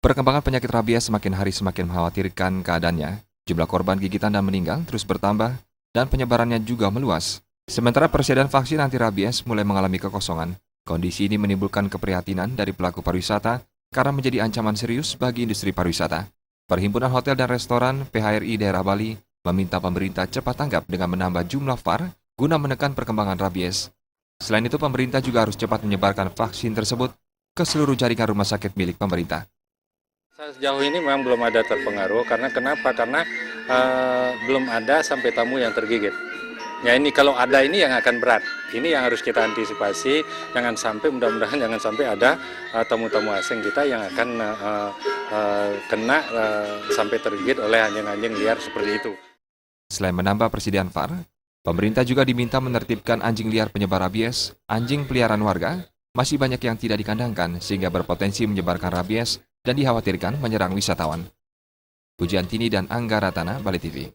Perkembangan penyakit rabies semakin hari semakin mengkhawatirkan keadaannya. Jumlah korban gigitan dan meninggal terus bertambah dan penyebarannya juga meluas. Sementara persediaan vaksin anti rabies mulai mengalami kekosongan. Kondisi ini menimbulkan keprihatinan dari pelaku pariwisata karena menjadi ancaman serius bagi industri pariwisata. Perhimpunan Hotel dan Restoran PHRI Daerah Bali meminta pemerintah cepat tanggap dengan menambah jumlah VAR guna menekan perkembangan rabies. Selain itu, pemerintah juga harus cepat menyebarkan vaksin tersebut ke seluruh jaringan rumah sakit milik pemerintah. Sejauh ini memang belum ada terpengaruh, karena kenapa? Karena belum ada sampai tamu yang tergigit. Ya ini kalau ada ini yang akan berat. Ini yang harus kita antisipasi, jangan sampai mudah-mudahan jangan sampai ada tamu-tamu asing kita yang akan kena sampai tergigit oleh anjing-anjing liar seperti itu. Selain menambah persediaan VAR, pemerintah juga diminta menertibkan anjing liar penyebar rabies, anjing peliharaan warga, masih banyak yang tidak dikandangkan sehingga berpotensi menyebarkan rabies dan dikhawatirkan menyerang wisatawan. Pujiantini dan Angga Ratana, Bali TV.